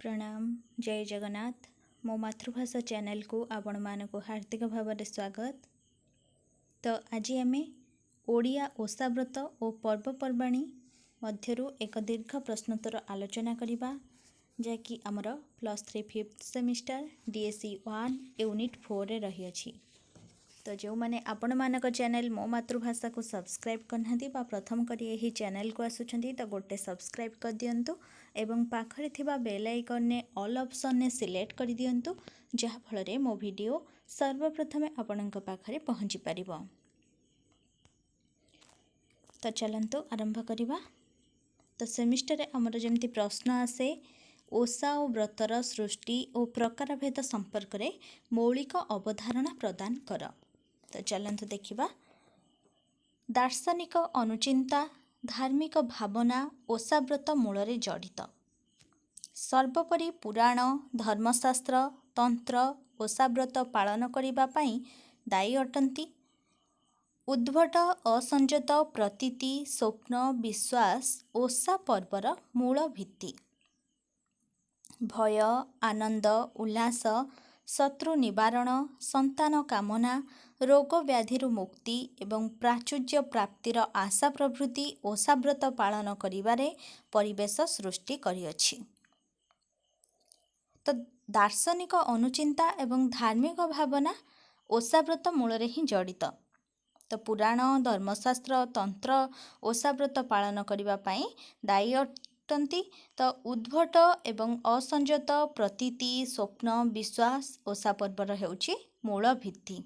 प्रणाम जय जगन्नाथ मो मातृभाषा चैनल को आपण मानक हार्दिक भाव स्वागत। तो आज आम ओडिया ओषाव्रत और पर्वपर्वाणी मध्यरु एक दीर्घ प्रश्नोत्तर आलोचना करिबा जैकि आमर +3 5th सेमिस्टर DSE 1 यूनिट 4 रे रही अछि। तो जो मैंने आपण मानक चैनल मो मातृभाषा को सब्सक्राइब करना प्रथम करी यही चैनल को आसुचंती तो गोटे सब्सक्राइब कर दियंतु एवं पाखरे थिबा बेल आइकन ने ऑल ऑप्शन ने सिलेक्ट कर दियंतु जहा फल मो वीडियो सर्वप्रथम आपणक पाखरे पहुँची पारिबो। तो चलंतु आरंभ करिबा। तो सेमिस्टर आमर जमती प्रश्न आसे ओषा और व्रतर सृष्टि और प्रकारभेद संपर्क में मौलिक अवधारणा प्रदान कर। तो चलंतु देखिबा। दार्शनिक अनुचिंता धार्मिक भावना ओषाव्रत मूल जड़ित। सर्वोपरि पुराण धर्मशास्त्र तंत्र ओषाव्रत पालन करिबा पई दायी अटंती। उद्भट असंजत प्रतीति स्वप्न विश्वास ओषा पर्वर मूल भित्ति। भय आनंद उल्लास शत्रु निवारण संतान कामना रोग व्याधिरु मुक्ति एवं प्राचुर्य प्राप्तिर आशा प्रभृति ओषाव्रत पालन करिबारे परिवेश सृष्टि करिअछि। तो दार्शनिक अनुचिंता एवं धार्मिक भावना ओषाव्रत मूल ही जड़ित। तो पुराण धर्मशास्त्र तंत्र ओषाव्रत पालन करिबा पई दायी अटंती। तो उद्भट एवं असंजत प्रतीति स्वप्न विश्वास ओषा पर्वर हेउछि मूल भित्ति।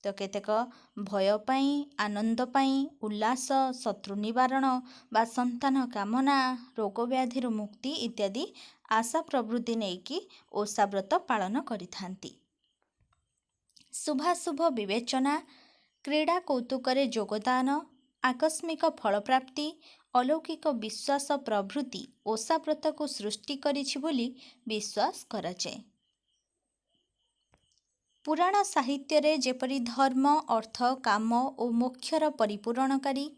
तो केतेक भय पाई आनंद पाई उल्लास शत्रु निवारण बा संतान कामना रोग व्याधिर मुक्ति इत्यादि आशा प्रवृत्ति नेकी ओषाव्रत पालन करिथांती। शुभाशुभ विवेचना क्रीड़ा कौतुकरे योगदान आकस्मिक फल प्राप्ति अलौकिक विश्वास प्रभृति ओषाव्रत को सृष्टि करिछि बोली विश्वास कराଯାଏ। पुराण साहित्य रे जेपरि धर्म अर्थ काम और मोक्षर परिपूरणकारी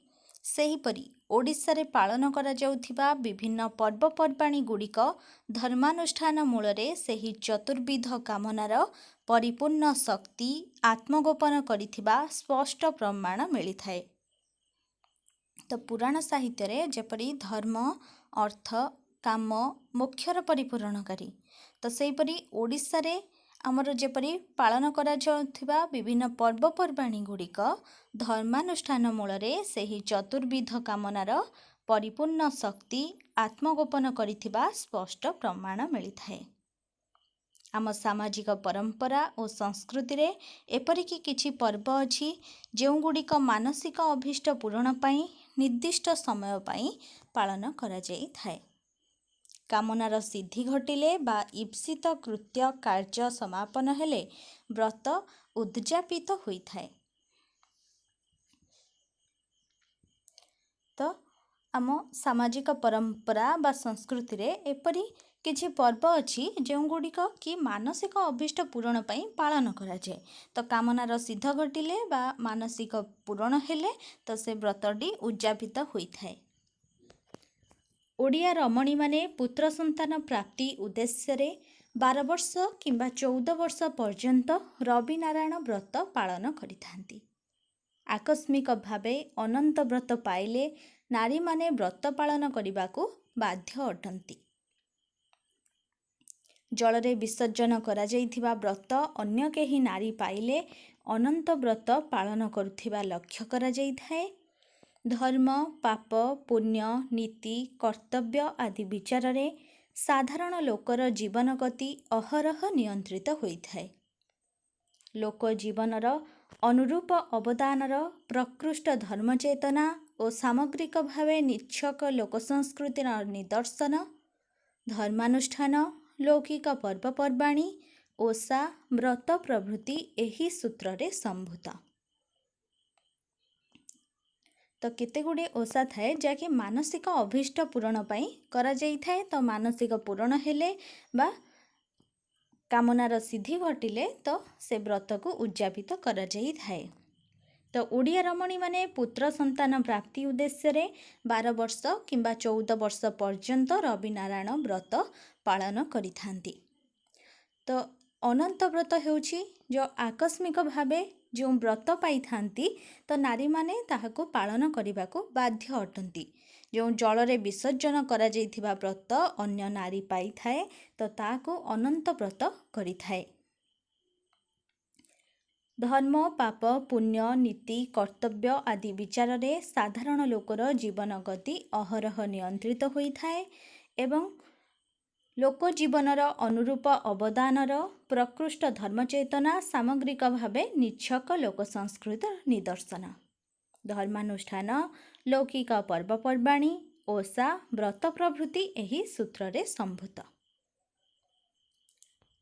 सेहीपरि ओडिशा रे पालन करा जाउथिबा विभिन्न पर्वपर्वाणी गुड़िक धर्मानुष्ठान मूलरे सेही चतुर्विध कामनार परिपूर्ण शक्ति आत्मगोपन करिथिबा स्पष्ट प्रमाण मिलिथाए। तो पुराण साहित्य रे जेपरि धर्म अर्थ काम मोक्षर परिपूरणकारी तो सेहीपरि ओडिशा रे आमर जेपरि पालन करा जाउथिबा विभिन्न पर्वपर्वाणी गुड़िक धर्मानुष्ठान मूलरे सेही चतुर्विध कामनार परिपूर्ण शक्ति आत्मगोपन करिथिबा स्पष्ट प्रमाण मिलिथाए। आम सामाजिक परंपरा और संस्कृति रे एपरिकी किछि पर्व अछि जेउ गुड़िक मानसिक अभीष्ट पूरण पई निर्दिष्ट समय पई पालन करा जाई थाए। कामनार सिद्धि घटिले बा ईप्सित कृत्य कार्य समापन हेले व्रत उद्यापित होई थाए। तो आम सामाजिक परंपरा बा संस्कृति रे एपरी किछि पर्व अछि जेउ गुड़िक कि मानसिक अभीष्ट पूरण पई पालन करा जाए। तो कामनार सिद्ध घटिले बा मानसिक पूरण हेले तो से व्रतटी उद्यापित होई थाए। ओडिया रमणी माने पुत्र संतान प्राप्ति उद्देश्य रे 12 वर्ष किंबा 14 वर्ष पर्यंत रवि नारायण व्रत पालन करिथांती। आकस्मिक भावे अनंत व्रत पाइले नारी माने व्रत पालन करिबाकू बाध्य अटंती। जल रे विसर्जन करा जाइथिबा व्रत अन्य केही नारी पाइले अनंत व्रत पालन करुथिबा लक्ष्य करा जाइथाए। धर्म पाप पुण्य नीति कर्तव्य आदि विचार रे साधारण लोकर जीवन गति अहरह नियंत्रित होइथाए। लोक जीवनर अनुरूप अवदानर प्रकृष्ट धर्म चेतना और सामग्रिक भावे निच्छक लोक संस्कृतिर निदर्शन धर्मानुष्ठान लौकिक पर्वपर्वाणी ओषा व्रत प्रभृति एही सूत्र रे संभूत। तो केते गुड़े ओषा थाए जाकि मानसिक अभीष्ट पूरण पई करा जाई थाए। तो मानसिक पूरण हेले बा कामनार सिद्धि घटिले तो से व्रत को उद्यापित करा जाई थाए। ତ ଓଡ଼ିଆ ରମଣୀମାନେ ପୁତ୍ର ସନ୍ତାନ ପ୍ରାପ୍ତି ଉଦ୍ଦେଶ୍ୟରେ 12 ବର୍ଷ କିମ୍ବା 14 ବର୍ଷ ପର୍ଯ୍ୟନ୍ତ ରବିନାରାୟଣ ବ୍ରତ ପାଳନ କରିଥାନ୍ତି। ତ ଅନନ୍ତ ବ୍ରତ ହେଉଛି ଯେଉଁ ଆକସ୍ମିକ ଭାବେ ଯେଉଁ ବ୍ରତ ପାଇଥାନ୍ତି ତ ନାରୀମାନେ ତାହାକୁ ପାଳନ କରିବାକୁ ବାଧ୍ୟ ଅଟନ୍ତି। ଯେଉଁ ଜଳରେ ବିସର୍ଜନ କରାଯାଇଥିବା ବ୍ରତ ଅନ୍ୟ ନାରୀ ପାଇଥାଏ ତ ତାହାକୁ ଅନନ୍ତ ବ୍ରତ କରିଥାଏ। ଧର୍ମ, ପାପ, ପୁଣ୍ୟ, ନୀତି, କର୍ତ୍ତବ୍ୟ ଆଦି ବିଚାରରେ ସାଧାରଣ ଲୋକର ଜୀବନ ଗତି ଅହରହ ନିୟନ୍ତ୍ରିତ ହୋଇଥାଏ ଏବଂ ଲୋକ ଜୀବନର ଅନୁରୂପ ଅବଦାନର ପ୍ରକୃଷ୍ଟ ଧର୍ମଚେତନା ସାମଗ୍ରିକ ଭାବେ ନିଚ୍ଛକ ଲୋକ ସଂସ୍କୃତିର ନିଦର୍ଶନ। ଧର୍ମାନୁଷ୍ଠାନ, ଲୌକିକ ପର୍ବପର୍ବାଣୀ, ଓଷା, ବ୍ରତ ପ୍ରଭୃତି ଏହି ସୂତ୍ରରେ ସମ୍ଭୂତ।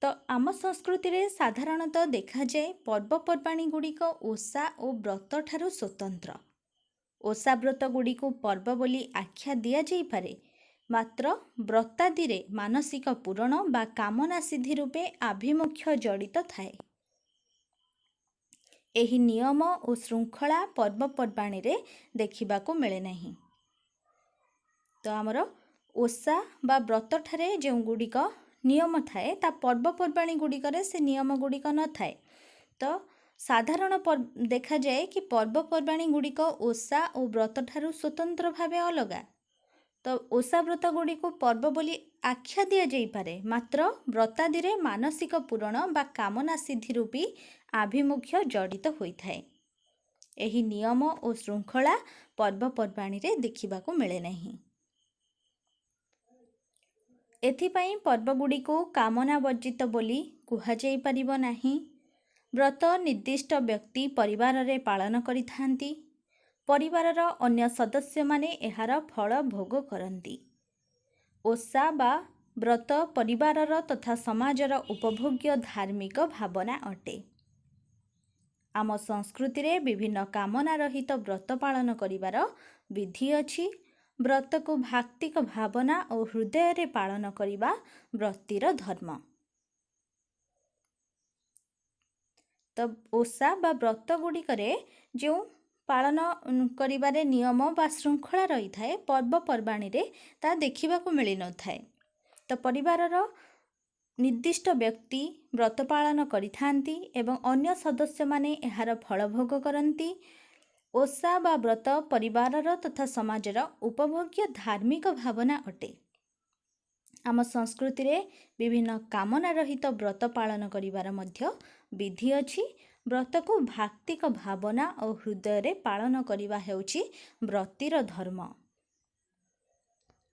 ତ ଆମ ସଂସ୍କୃତିରେ ସାଧାରଣତଃ ଦେଖାଯାଏ ପର୍ବପର୍ବାଣୀ ଗୁଡ଼ିକ ଓଷା ଓ ବ୍ରତ ଠାରୁ ସ୍ୱତନ୍ତ୍ର। ଓଷା ବ୍ରତ ଗୁଡ଼ିକୁ ପର୍ବ ବୋଲି ଆଖ୍ୟା ଦିଆଯାଇପାରେ, ମାତ୍ର ବ୍ରତାଦିରେ ମାନସିକ ପୂରଣ ବା କାମନା ସିଦ୍ଧି ରୂପେ ଆଭିମୁଖ୍ୟ ଜଡ଼ିତ ଥାଏ। ଏହି ନିୟମ ଓ ଶୃଙ୍ଖଳା ପର୍ବପର୍ବାଣୀରେ ଦେଖିବାକୁ ମିଳେ ନାହିଁ। ତ ଆମର ଓଷା ବା ବ୍ରତଠାରେ ଯେଉଁ ଗୁଡ଼ିକ ନିୟମ ଥାଏ ତା ପର୍ବପର୍ବାଣୀ ଗୁଡ଼ିକରେ ସେ ନିୟମ ଗୁଡ଼ିକ ନଥାଏ। ତ ସାଧାରଣ ଦେଖାଯାଏ କି ପର୍ବପର୍ବାଣୀ ଗୁଡ଼ିକ ଓଷା ଓ ବ୍ରତ ଠାରୁ ସ୍ୱତନ୍ତ୍ର ଭାବେ ଅଲଗା। ତ ଓଷା ବ୍ରତ ଗୁଡ଼ିକୁ ପର୍ବ ବୋଲି ଆଖ୍ୟା ଦିଆଯାଇପାରେ, ମାତ୍ର ବ୍ରତାଦିରେ ମାନସିକ ପୂରଣ ବା କାମନା ସିଦ୍ଧି ରୂପୀ ଆଭିମୁଖ୍ୟ ଜଡ଼ିତ ହୋଇଥାଏ। ଏହି ନିୟମ ଓ ଶୃଙ୍ଖଳା ପର୍ବପର୍ବାଣୀରେ ଦେଖିବାକୁ ମିଳେ ନାହିଁ। ଏଥିପାଇଁ ପର୍ବଗୁଡ଼ିକୁ କାମନା ବର୍ଜିତ ବୋଲି କୁହାଯାଇପାରିବ ନାହିଁ। ବ୍ରତ ନିର୍ଦ୍ଦିଷ୍ଟ ବ୍ୟକ୍ତି ପରିବାରରେ ପାଳନ କରିଥାନ୍ତି। ପରିବାରର ଅନ୍ୟ ସଦସ୍ୟମାନେ ଏହାର ଫଳ ଭୋଗ କରନ୍ତି। ଓଷା ବା ବ୍ରତ ପରିବାରର ତଥା ସମାଜର ଉପଭୋଗ୍ୟ ଧାର୍ମିକ ଭାବନା ଅଟେ। ଆମ ସଂସ୍କୃତିରେ ବିଭିନ୍ନ କାମନା ରହିତ ବ୍ରତ ପାଳନ କରିବାର ବିଧି ଅଛି। ବ୍ରତକୁ ଭାକ୍ତିକ ଭାବନା ଓ ହୃଦୟରେ ପାଳନ କରିବା ବ୍ରତୀର ଧର୍ମ। ତ ଓଷା ବା ବ୍ରତ ଗୁଡ଼ିକରେ ଯେଉଁ ପାଳନ କରିବାରେ ନିୟମ ବା ଶୃଙ୍ଖଳା ରହିଥାଏ, ପର୍ବପର୍ବାଣୀରେ ତାହା ଦେଖିବାକୁ ମିଳିନଥାଏ। ତ ପରିବାରର ନିର୍ଦ୍ଦିଷ୍ଟ ବ୍ୟକ୍ତି ବ୍ରତ ପାଳନ କରିଥାନ୍ତି ଏବଂ ଅନ୍ୟ ସଦସ୍ୟମାନେ ଏହାର ଫଳ ଭୋଗ କରନ୍ତି। ଓଷା ବା ବ୍ରତ ପରିବାରର ତଥା ସମାଜର ଉପଭୋଗ୍ୟ ଧାର୍ମିକ ଭାବନା ଅଟେ। ଆମ ସଂସ୍କୃତିରେ ବିଭିନ୍ନ କାମନା ରହିତ ବ୍ରତ ପାଳନ କରିବାର ମଧ୍ୟ ବିଧି ଅଛି। ବ୍ରତକୁ ଭାକ୍ତିକ ଭାବନା ଓ ହୃଦୟରେ ପାଳନ କରିବା ହେଉଛି ବ୍ରତୀର ଧର୍ମ।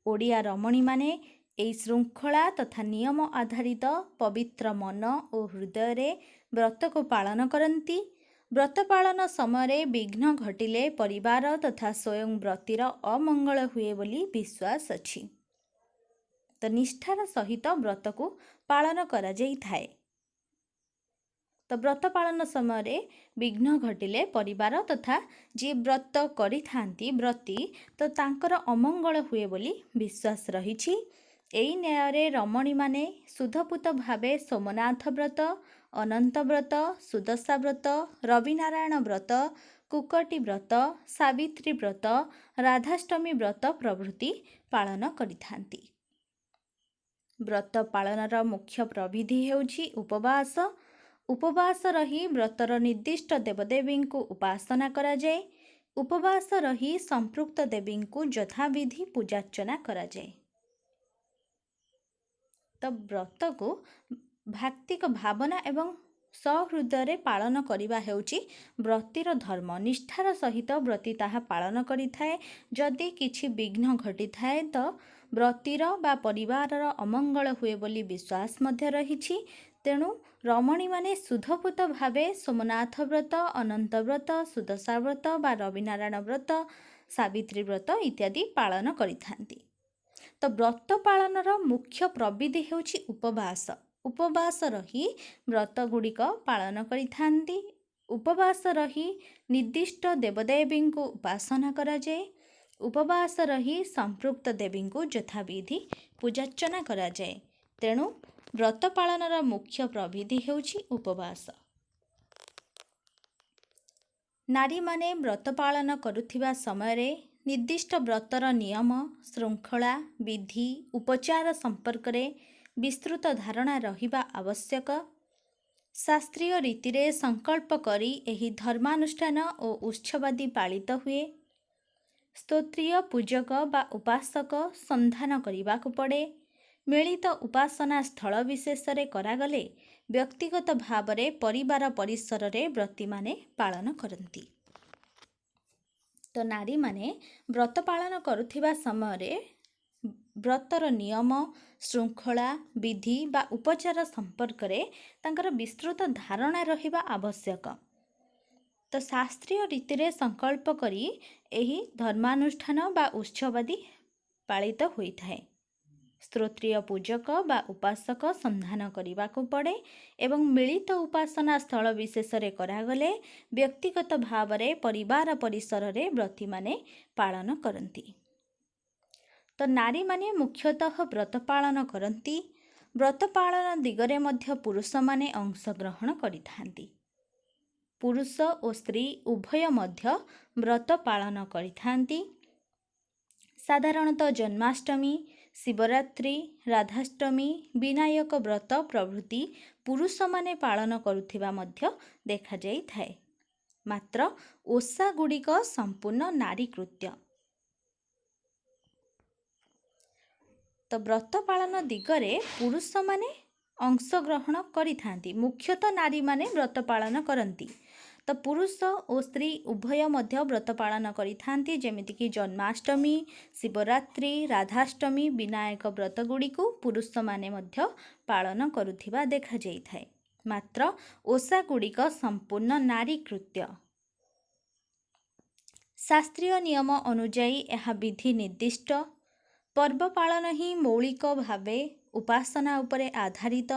ଓଡ଼ିଆ ରମଣୀମାନେ ଏହି ଶୃଙ୍ଖଳା ତଥା ନିୟମ ଆଧାରିତ ପବିତ୍ର ମନ ଓ ହୃଦୟରେ ବ୍ରତକୁ ପାଳନ କରନ୍ତି। ବ୍ରତ ପାଳନ ସମୟରେ ବିଘ୍ନ ଘଟିଲେ ପରିବାର ତଥା ସ୍ୱୟଂ ବ୍ରତୀର ଅମଙ୍ଗଳ ହୁଏ ବୋଲି ବିଶ୍ୱାସ ଅଛି। ତ ନିଷ୍ଠାର ସହିତ ବ୍ରତକୁ ପାଳନ କରାଯାଇଥାଏ। ତ ବ୍ରତ ପାଳନ ସମୟରେ ବିଘ୍ନ ଘଟିଲେ ପରିବାର ତଥା ଯିଏ ବ୍ରତ କରିଥାନ୍ତି ବ୍ରତୀ ତ ତାଙ୍କର ଅମଙ୍ଗଳ ହୁଏ ବୋଲି ବିଶ୍ୱାସ ରହିଛି। ଏହି ନ୍ୟାୟରେ ରମଣୀମାନେ ଶୁଦ୍ଧପୂତ ଭାବେ ସୋମନାଥ ବ୍ରତ, ଅନନ୍ତ ବ୍ରତ, ସୁଦଶା ବ୍ରତ, ରବିନାରାୟଣ ବ୍ରତ, କୁକଟି ବ୍ରତ, ସାବିତ୍ରୀ ବ୍ରତ, ରାଧାଷ୍ଟମୀ ବ୍ରତ ପ୍ରଭୃତି ପାଳନ କରିଥାନ୍ତି। ବ୍ରତ ପାଳନର ମୁଖ୍ୟ ପ୍ରବିଧି ହେଉଛି ଉପବାସ। ଉପବାସ ରହି ବ୍ରତର ନିର୍ଦ୍ଦିଷ୍ଟ ଦେବଦେବୀଙ୍କୁ ଉପାସନା କରାଯାଏ। ଉପବାସ ରହି ସମ୍ପୃକ୍ତ ଦେବୀଙ୍କୁ ଯଥାବିଧି ପୂଜାର୍ଚ୍ଚନା କରାଯାଏ। ତ ବ୍ରତକୁ ଭାକ୍ତିକ ଭାବନା ଏବଂ ସହୃଦୟରେ ପାଳନ କରିବା ହେଉଛି ବ୍ରତୀର ଧର୍ମ। ନିଷ୍ଠାର ସହିତ ବ୍ରତୀ ତାହା ପାଳନ କରିଥାଏ। ଯଦି କିଛି ବିଘ୍ନ ଘଟିଥାଏ ତ ବ୍ରତୀର ବା ପରିବାରର ଅମଙ୍ଗଳ ହୁଏ ବୋଲି ବିଶ୍ୱାସ ମଧ୍ୟ ରହିଛି। ତେଣୁ ରମଣୀମାନେ ଶୁଦ୍ଧପୂତ ଭାବେ ସୋମନାଥ ବ୍ରତ, ଅନନ୍ତ ବ୍ରତ, ସୁଦଶା ବ୍ରତ ବା ରବିନାରାୟଣ ବ୍ରତ, ସାବିତ୍ରୀ ବ୍ରତ ଇତ୍ୟାଦି ପାଳନ କରିଥାନ୍ତି। ତ ବ୍ରତ ପାଳନର ମୁଖ୍ୟ ପ୍ରବିଧି ହେଉଛି ଉପବାସ। ଉପବାସ ରହି ବ୍ରତ ଗୁଡ଼ିକ ପାଳନ କରିଥାନ୍ତି। ଉପବାସ ରହି ନିର୍ଦ୍ଦିଷ୍ଟ ଦେବଦେବୀଙ୍କୁ ଉପାସନା କରାଯାଏ। ଉପବାସ ରହି ସମ୍ପୃକ୍ତ ଦେବୀଙ୍କୁ ଯଥାବିଧି ପୂଜାର୍ଚ୍ଚନା କରାଯାଏ। ତେଣୁ ବ୍ରତ ପାଳନର ମୁଖ୍ୟ ପ୍ରବିଧି ହେଉଛି ଉପବାସ। ନାରୀମାନେ ବ୍ରତ ପାଳନ କରୁଥିବା ସମୟରେ ନିର୍ଦ୍ଦିଷ୍ଟ ବ୍ରତର ନିୟମ, ଶୃଙ୍ଖଳା, ବିଧି, ଉପଚାର ସମ୍ପର୍କରେ ବିସ୍ତୃତ ଧାରଣା ରହିବା ଆବଶ୍ୟକ। ଶାସ୍ତ୍ରୀୟ ରୀତିରେ ସଂକଳ୍ପ କରି ଏହି ଧର୍ମାନୁଷ୍ଠାନ ଓ ଉତ୍ସବାଦୀ ପାଳିତ ହୁଏ। ସ୍ତୋତ୍ରୀୟ ପୂଜକ ବା ଉପାସକ ସନ୍ଧାନ କରିବାକୁ ପଡ଼େ। ମିଳିତ ଉପାସନା ସ୍ଥଳ ବିଶେଷରେ କରାଗଲେ ବ୍ୟକ୍ତିଗତ ଭାବରେ ପରିବାର ପରିସରରେ ବ୍ରତୀମାନେ ପାଳନ କରନ୍ତି। ତ ନାରୀମାନେ ବ୍ରତ ପାଳନ କରୁଥିବା ସମୟରେ ବ୍ରତର ନିୟମ, ଶୃଙ୍ଖଳା, ବିଧି ବା ଉପଚାର ସମ୍ପର୍କରେ ତାଙ୍କର ବିସ୍ତୃତ ଧାରଣା ରହିବା ଆବଶ୍ୟକ। ତ ଶାସ୍ତ୍ରୀୟ ରୀତିରେ ସଂକଳ୍ପ କରି ଏହି ଧର୍ମାନୁଷ୍ଠାନ ବା ଉତ୍ସବାଦୀ ପାଳିତ ହୋଇଥାଏ। ସ୍ତୋତ୍ରୀୟ ପୂଜକ ବା ଉପାସକ ସନ୍ଧାନ କରିବାକୁ ପଡ଼େ ଏବଂ ମିଳିତ ଉପାସନା ସ୍ଥଳ ବିଶେଷରେ କରାଗଲେ ବ୍ୟକ୍ତିଗତ ଭାବରେ ପରିବାର ପରିସରରେ ବ୍ରତୀମାନେ ପାଳନ କରନ୍ତି। ତ ନାରୀମାନେ ମୁଖ୍ୟତଃ ବ୍ରତ ପାଳନ କରନ୍ତି। ବ୍ରତ ପାଳନ ଦିଗରେ ମଧ୍ୟ ପୁରୁଷମାନେ ଅଂଶଗ୍ରହଣ କରିଥାନ୍ତି। ପୁରୁଷ ଓ ସ୍ତ୍ରୀ ଉଭୟ ମଧ୍ୟ ବ୍ରତ ପାଳନ କରିଥାନ୍ତି। ସାଧାରଣତଃ ଜନ୍ମାଷ୍ଟମୀ, ଶିବରାତ୍ରି, ରାଧାଷ୍ଟମୀ, ବିନାୟକ ବ୍ରତ ପ୍ରଭୃତି ପୁରୁଷମାନେ ପାଳନ କରୁଥିବା ମଧ୍ୟ ଦେଖାଯାଇଥାଏ। ମାତ୍ର ଓଷା ଗୁଡ଼ିକ ସମ୍ପୂର୍ଣ୍ଣ ନାରୀ କୃତ୍ୟ। ତ ବ୍ରତ ପାଳନ ଦିଗରେ ପୁରୁଷମାନେ ଅଂଶଗ୍ରହଣ କରିଥାନ୍ତି। ମୁଖ୍ୟତଃ ନାରୀମାନେ ବ୍ରତ ପାଳନ କରନ୍ତି। ତ ପୁରୁଷ ଓ ସ୍ତ୍ରୀ ଉଭୟ ମଧ୍ୟ ବ୍ରତ ପାଳନ କରିଥାନ୍ତି। ଯେମିତିକି ଜନ୍ମାଷ୍ଟମୀ, ଶିବରାତ୍ରି, ରାଧାଷ୍ଟମୀ, ବିନାୟକ ବ୍ରତ ଗୁଡ଼ିକୁ ପୁରୁଷମାନେ ମଧ୍ୟ ପାଳନ କରୁଥିବା ଦେଖାଯାଇଥାଏ। ମାତ୍ର ଓଷା ଗୁଡ଼ିକ ସମ୍ପୂର୍ଣ୍ଣ ନାରୀ କୃତ୍ୟ। ଶାସ୍ତ୍ରୀୟ ନିୟମ ଅନୁଯାୟୀ ଏହା ବିଧି ନିର୍ଦ୍ଦିଷ୍ଟ। ପର୍ବ ପାଳନ ହିଁ ମୌଳିକ ଭାବେ ଉପାସନା ଉପରେ ଆଧାରିତ।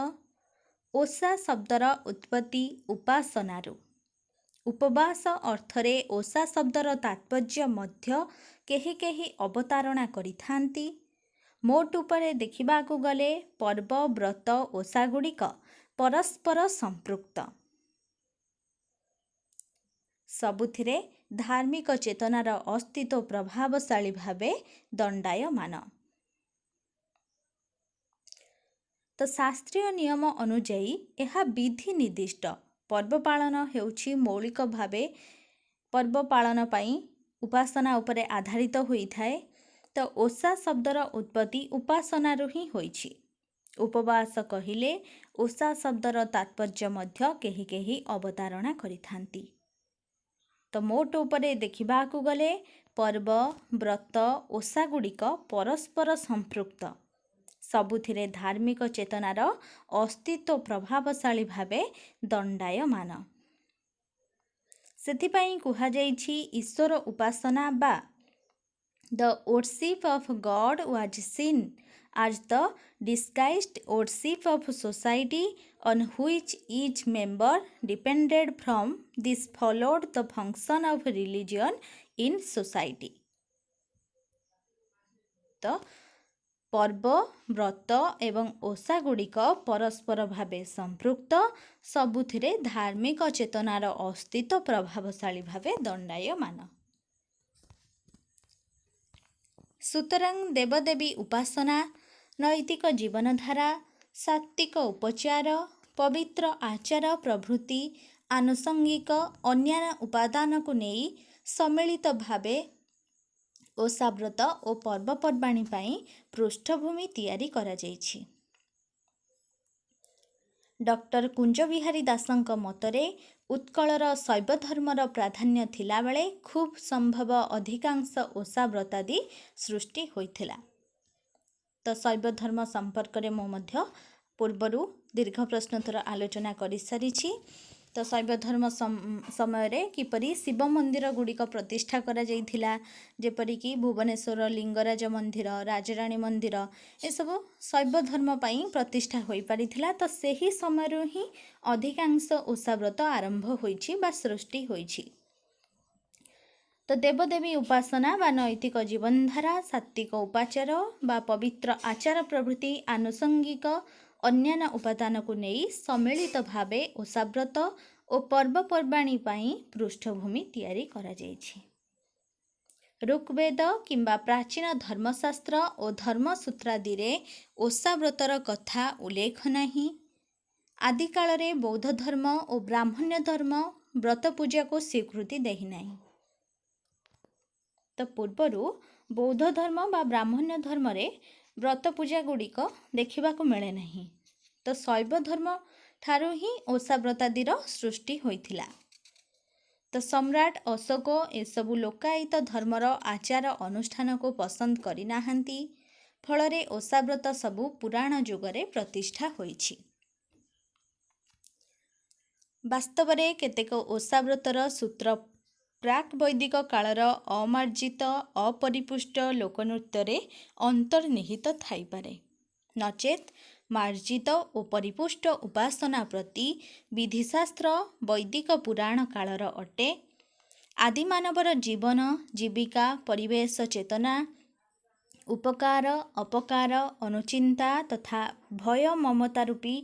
ଓଷା ଶବ୍ଦର ଉତ୍ପତ୍ତି ଉପାସନାରୁ। ଉପବାସ ଅର୍ଥରେ ଓଷା ଶବ୍ଦର ତାତ୍ପର୍ଯ୍ୟ ମଧ୍ୟ କେହି କେହି ଅବତାରଣା କରିଥାନ୍ତି। ମୋଟ ଉପରେ ଦେଖିବାକୁ ଗଲେ ପର୍ବ, ବ୍ରତ, ଓଷା ଗୁଡ଼ିକ ପରସ୍ପର ସମ୍ପୃକ୍ତ। ସବୁଥିରେ ଧାର୍ମିକ ଚେତନାର ଅସ୍ତିତ୍ୱ ପ୍ରଭାବଶାଳୀ ଭାବେ ଦଣ୍ଡାୟମାନ। ତ ଶାସ୍ତ୍ରୀୟ ନିୟମ ଅନୁଯାୟୀ ଏହା ବିଧି ନିର୍ଦ୍ଦିଷ୍ଟ। ପର୍ବ ପାଳନ ହେଉଛି ମୌଳିକ ଭାବେ ପର୍ବ ପାଳନ ପାଇଁ ଉପାସନା ଉପରେ ଆଧାରିତ ହୋଇଥାଏ। ତ ଓଷା ଶବ୍ଦର ଉତ୍ପତ୍ତି ଉପାସନାରୁ ହିଁ ହୋଇଛି। ଉପବାସ କହିଲେ ଓଷା ଶବ୍ଦର ତାତ୍ପର୍ଯ୍ୟ ମଧ୍ୟ କେହି କେହି ଅବତାରଣା କରିଥାନ୍ତି। ତ ମୋଟ ଉପରେ ଦେଖିବାକୁ ଗଲେ ପର୍ବ, ବ୍ରତ, ଓଷା ଗୁଡ଼ିକ ପରସ୍ପର ସମ୍ପୃକ୍ତ। ସବୁଥିରେ ଧାର୍ମିକ ଚେତନାର ଅସ୍ତିତ୍ୱ ପ୍ରଭାବଶାଳୀ ଭାବେ ଦଣ୍ଡାୟମାନ। ସେଥିପାଇଁ କୁହାଯାଇଛି ଈଶ୍ୱର ଉପାସନା ବା The worship of God was seen as the disguised worship of society on which each member depended. From this followed the function of religion in society. ତ ପର୍ବ, ବ୍ରତ ଏବଂ ଓଷା ଗୁଡ଼ିକ ପରସ୍ପର ଭାବେ ସମ୍ପୃକ୍ତ। ସବୁଥିରେ ଧାର୍ମିକ ଚେତନାର ଅସ୍ତିତ୍ୱ ପ୍ରଭାବଶାଳୀ ଭାବେ ଦଣ୍ଡାୟମାନ। ସୁତରାଂ ଦେବଦେବୀ ଉପାସନା, ନୈତିକ ଜୀବନଧାରା, ସାତ୍ତ୍ୱିକ ଉପଚାର, ପବିତ୍ର ଆଚାର ପ୍ରଭୃତି ଆନୁଷଙ୍ଗିକ ଅନ୍ୟାନ୍ୟ ଉପାଦାନକୁ ନେଇ ସମ୍ମିଳିତ ଭାବେ ଓଷା ବ୍ରତ ଓ ପର୍ବପର୍ବାଣୀ ପାଇଁ ପୃଷ୍ଠଭୂମି ତିଆରି କରାଯାଇଛି। ଡକ୍ଟର କୁଞ୍ଜବିହାରୀ ଦାସଙ୍କ ମତରେ ଉତ୍କଳର ଶୈବ ଧର୍ମର ପ୍ରାଧାନ୍ୟ ଥିଲାବେଳେ ଖୁବ୍ ସମ୍ଭବ ଅଧିକାଂଶ ଓଷା ବ୍ରତାଦି ସୃଷ୍ଟି ହୋଇଥିଲା। ତ ଶୈବ ଧର୍ମ ସମ୍ପର୍କରେ ମୁଁ ମଧ୍ୟ ପୂର୍ବରୁ ଦୀର୍ଘ ପ୍ରଶ୍ନୋତ୍ତର ଆଲୋଚନା କରିସାରିଛି। ତ ଶୈବ ଧର୍ମ ସମୟରେ କିପରି ଶିବ ମନ୍ଦିର ଗୁଡ଼ିକ ପ୍ରତିଷ୍ଠା କରାଯାଇଥିଲା, ଯେପରିକି ଭୁବନେଶ୍ୱର ଲିଙ୍ଗରାଜ ମନ୍ଦିର, ରାଜରାଣୀ ମନ୍ଦିର, ଏସବୁ ଶୈବ ଧର୍ମ ପାଇଁ ପ୍ରତିଷ୍ଠା ହୋଇପାରିଥିଲା। ତ ସେହି ସମୟରୁ ହିଁ ଅଧିକାଂଶ ଓଷା ବ୍ରତ ଆରମ୍ଭ ହୋଇଛି ବା ସୃଷ୍ଟି ହୋଇଛି। ତ ଦେବଦେବୀ ଉପାସନା ବା ନୈତିକ ଜୀବନଧାରା, ସାତ୍ତ୍ୱିକ ଉପାଚାର ବା ପବିତ୍ର ଆଚାର ପ୍ରଭୃତି ଆନୁଷଙ୍ଗିକ ଅନ୍ୟାନ୍ୟ ଉପାଦାନକୁ ନେଇ ସମ୍ମିଳିତ ଭାବେ ଓଷା ବ୍ରତ ଓ ପର୍ବପର୍ବାଣୀ ପାଇଁ ପୃଷ୍ଠଭୂମି ତିଆରି କରାଯାଇଛି। ଋଗ୍ବେଦ କିମ୍ବା ପ୍ରାଚୀନ ଧର୍ମଶାସ୍ତ୍ର ଓ ଧର୍ମସୂତ୍ରାଦିରେ ଓଷା ବ୍ରତର କଥା ଉଲ୍ଲେଖ ନାହିଁ। ଆଦିକାଳରେ ବୌଦ୍ଧ ଧର୍ମ ଓ ବ୍ରାହ୍ମଣ୍ୟ ଧର୍ମ ବ୍ରତ ପୂଜାକୁ ସ୍ୱୀକୃତି ଦେଇନାହିଁ। ତ ପୂର୍ବରୁ ବୌଦ୍ଧ ଧର୍ମ ବା ବ୍ରାହ୍ମଣ୍ୟ ଧର୍ମରେ ବ୍ରତ ପୂଜା ଗୁଡ଼ିକ ଦେଖିବାକୁ ମିଳେ ନାହିଁ। ତ ଶୈବ ଧର୍ମ ଠାରୁ ହିଁ ଓଷା ବ୍ରତାଦିର ସୃଷ୍ଟି ହୋଇଥିଲା। ତ ସମ୍ରାଟ ଅଶୋକ ଏସବୁ ଲୋକାୟତ ଧର୍ମର ଆଚାର ଅନୁଷ୍ଠାନକୁ ପସନ୍ଦ କରିନାହାନ୍ତି। ଫଳରେ ଓଷା ବ୍ରତ ସବୁ ପୁରାଣ ଯୁଗରେ ପ୍ରତିଷ୍ଠା ହୋଇଛି। ବାସ୍ତବରେ କେତେକ ଓଷା ବ୍ରତର ସୂତ୍ର ପ୍ରାକ୍ ବୈଦିକ କାଳର ଅମାର୍ଜିତ ଅପରିପୁଷ୍ଟ ଲୋକନୃତ୍ୟରେ ଅନ୍ତର୍ନିହିତ ଥାଇପାରେ। ନଚେତ୍ ମାର୍ଜିତ ଓ ପରିପୁଷ୍ଟ ଉପାସନା ପ୍ରତି ବିଧିଶାସ୍ତ୍ର ବୈଦିକ ପୁରାଣ କାଳର ଅଟେ। ଆଦିମାନବର ଜୀବନ ଜୀବିକା ପରିବେଶ ଚେତନା ଉପକାର ଅପକାର ଅନୁଚିନ୍ତା ତଥା ଭୟ ମମତା ରୂପୀ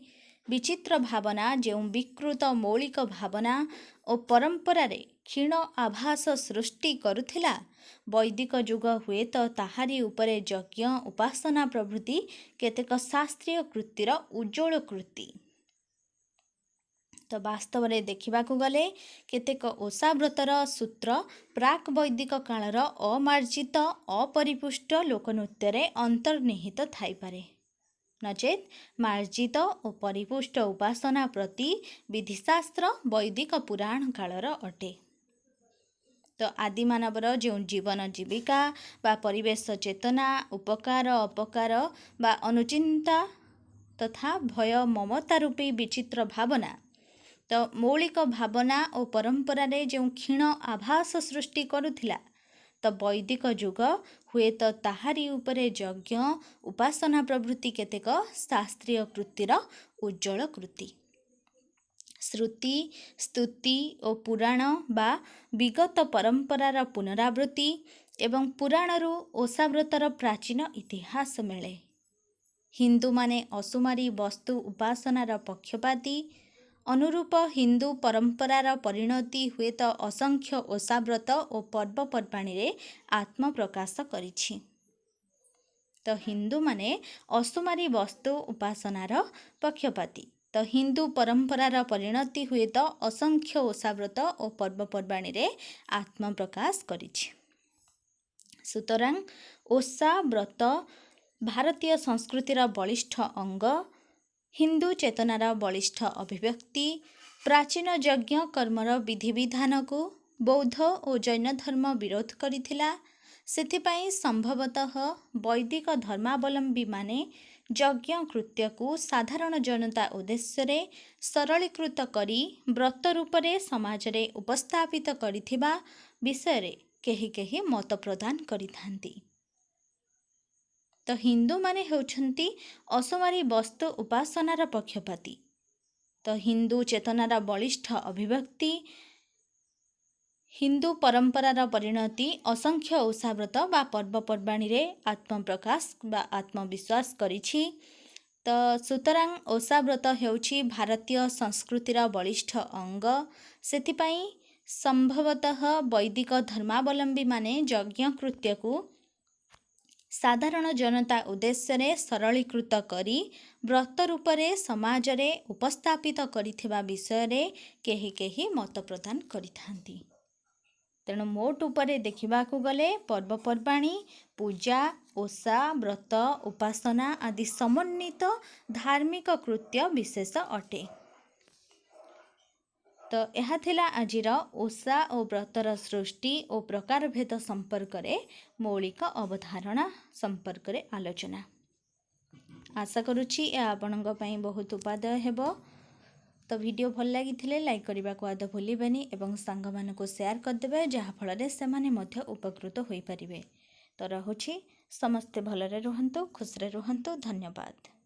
ବିଚିତ୍ର ଭାବନା ଯେଉଁ ବିକୃତ ମୌଳିକ ଭାବନା ଓ ପରମ୍ପରାରେ କ୍ଷୀଣ ଆଭାସ ସୃଷ୍ଟି କରୁଥିଲା, ବୈଦିକ ଯୁଗ ହୁଏତ ତାହାରି ଉପରେ ଯଜ୍ଞ ଉପାସନା ପ୍ରଭୃତି କେତେକ ଶାସ୍ତ୍ରୀୟ କୃତିର ଉଜ୍ଜ୍ୱଳ କୃତି। ତ ବାସ୍ତବରେ ଦେଖିବାକୁ ଗଲେ କେତେକ ଓଷା ବ୍ରତର ସୂତ୍ର ପ୍ରାକ୍ ବୈଦିକ କାଳର ଅମାର୍ଜିତ ଅପରିପୁଷ୍ଟ ଲୋକନୃତ୍ୟରେ ଅନ୍ତର୍ନିହିତ ଥାଇପାରେ। ନଚେତ୍ ମାର୍ଜିତ ଓ ପରିପୁଷ୍ଟ ଉପାସନା ପ୍ରତି ବିଧିଶାସ୍ତ୍ର ବୈଦିକ ପୁରାଣ କାଳର ଅଟେ। ତ ଆଦିମାନବର ଯେଉଁ ଜୀବନ ଜୀବିକା ବା ପରିବେଶ ଚେତନା ଉପକାର ଅପକାର ବା ଅନୁଚିନ୍ତା ତଥା ଭୟ ମମତା ରୂପୀ ବିଚିତ୍ର ଭାବନା, ତ ମୌଳିକ ଭାବନା ଓ ପରମ୍ପରାରେ ଯେଉଁ କ୍ଷୀଣ ଆଭାସ ସୃଷ୍ଟି କରୁଥିଲା, ତ ବୈଦିକ ଯୁଗ ହୁଏତ ତାହାରି ଉପରେ ଯଜ୍ଞ ଉପାସନା ପ୍ରଭୃତି କେତେକ ଶାସ୍ତ୍ରୀୟ କୃତିର ଉଜ୍ଜ୍ୱଳ କୃତି। ଶ୍ରୁତି ସ୍ତୁତି ଓ ପୁରାଣ ବା ବିଗତ ପରମ୍ପରାର ପୁନରାବୃତ୍ତି ଏବଂ ପୁରାଣରୁ ଓଷା ବ୍ରତର ପ୍ରାଚୀନ ଇତିହାସ ମିଳେ। ହିନ୍ଦୁମାନେ ଅସୁମାରୀ ବସ୍ତୁ ଉପାସନାର ପକ୍ଷପାତୀ। ଅନୁରୂପ ହିନ୍ଦୁ ପରମ୍ପରାର ପରିଣତି ହୁଏତ ଅସଂଖ୍ୟ ଓଷା ବ୍ରତ ଓ ପର୍ବପର୍ବାଣୀରେ ଆତ୍ମପ୍ରକାଶ କରିଛି। ତ ହିନ୍ଦୁମାନେ ଅସୁମାରୀ ବସ୍ତୁ ଉପାସନାର ପକ୍ଷପାତୀ। ତ ହିନ୍ଦୁ ପରମ୍ପରାର ପରିଣତି ହୁଏତ ଅସଂଖ୍ୟ ଓଷା ବ୍ରତ ଓ ପର୍ବପର୍ବାଣୀରେ ଆତ୍ମପ୍ରକାଶ କରିଛି। ସୁତରାଂ ଓଷା ବ୍ରତ ଭାରତୀୟ ସଂସ୍କୃତିର ବଳିଷ୍ଠ ଅଙ୍ଗ, ହିନ୍ଦୁ ଚେତନାର ବଳିଷ୍ଠ ଅଭିବ୍ୟକ୍ତି। ପ୍ରାଚୀନ ଯଜ୍ଞ କର୍ମର ବିଧିବିଧାନକୁ ବୌଦ୍ଧ ଓ ଜୈନ ଧର୍ମ ବିରୋଧ କରିଥିଲା। ସେଥିପାଇଁ ସମ୍ଭବତଃ ବୈଦିକ ଧର୍ମାବଲମ୍ବୀମାନେ ଯଜ୍ଞ କୃତ୍ୟକୁ ସାଧାରଣ ଜନତା ଉଦ୍ଦେଶ୍ୟରେ ସରଳୀକୃତ କରି ବ୍ରତ ରୂପରେ ସମାଜରେ ଉପସ୍ଥାପିତ କରିଥିବା ବିଷୟରେ କେହି କେହି ମତ ପ୍ରଦାନ କରିଥାନ୍ତି। ତ ହିନ୍ଦୁମାନେ ହେଉଛନ୍ତି ଅସୁମାରୀ ବସ୍ତୁ ଉପାସନାର ପକ୍ଷପାତୀ। ତ ହିନ୍ଦୁ ଚେତନାର ବଳିଷ୍ଠ ଅଭିବ୍ୟକ୍ତି। ହିନ୍ଦୁ ପରମ୍ପରାର ପରିଣତି ଅସଂଖ୍ୟ ଓଷା ବ୍ରତ ବା ପର୍ବପର୍ବାଣୀରେ ଆତ୍ମପ୍ରକାଶ ବା ଆତ୍ମବିଶ୍ୱାସ କରିଛି। ତ ସୁତରାଂ ଓଷା ବ୍ରତ ହେଉଛି ଭାରତୀୟ ସଂସ୍କୃତିର ବଳିଷ୍ଠ ଅଙ୍ଗ। ସେଥିପାଇଁ ସମ୍ଭବତଃ ବୈଦିକ ଧର୍ମାବଲମ୍ବୀମାନେ ଯଜ୍ଞ କୃତ୍ୟକୁ ସାଧାରଣ ଜନତା ଉଦ୍ଦେଶ୍ୟରେ ସରଳୀକୃତ କରି ବ୍ରତ ରୂପରେ ସମାଜରେ ଉପସ୍ଥାପିତ କରିଥିବା ବିଷୟରେ କେହି କେହି ମତ ପ୍ରଦାନ କରିଥାନ୍ତି। ତେଣୁ ମୋଟ ଉପରେ ଦେଖିବାକୁ ଗଲେ ପର୍ବପର୍ବାଣୀ ପୂଜା ଓଷା ବ୍ରତ ଉପାସନା ଆଦି ସମନ୍ୱିତ ଧାର୍ମିକ କୃତ୍ୟ ବିଶେଷ ଅଟେ। ତ ଏହା ଥିଲା ଆଜିର ଓଷା ଓ ବ୍ରତର ସୃଷ୍ଟି ଓ ପ୍ରକାରଭେଦ ସମ୍ପର୍କରେ ମୌଳିକ ଅବଧାରଣା ସମ୍ପର୍କରେ ଆଲୋଚନା। ଆଶା କରୁଛି ଏହା ଆପଣଙ୍କ ପାଇଁ ବହୁତ ଉପାଦେୟ ହେବ। ତ ଭିଡ଼ିଓ ଭଲ ଲାଗିଥିଲେ ଲାଇକ୍ କରିବାକୁ ଆଦୌ ଭୁଲିବେନି ଏବଂ ସାଙ୍ଗମାନଙ୍କୁ ସେୟାର କରିଦେବେ, ଯାହାଫଳରେ ସେମାନେ ମଧ୍ୟ ଉପକୃତ ହୋଇପାରିବେ। ତ ରହୁଛି, ସମସ୍ତେ ଭଲରେ ରୁହନ୍ତୁ, ଖୁସିରେ ରୁହନ୍ତୁ। ଧନ୍ୟବାଦ।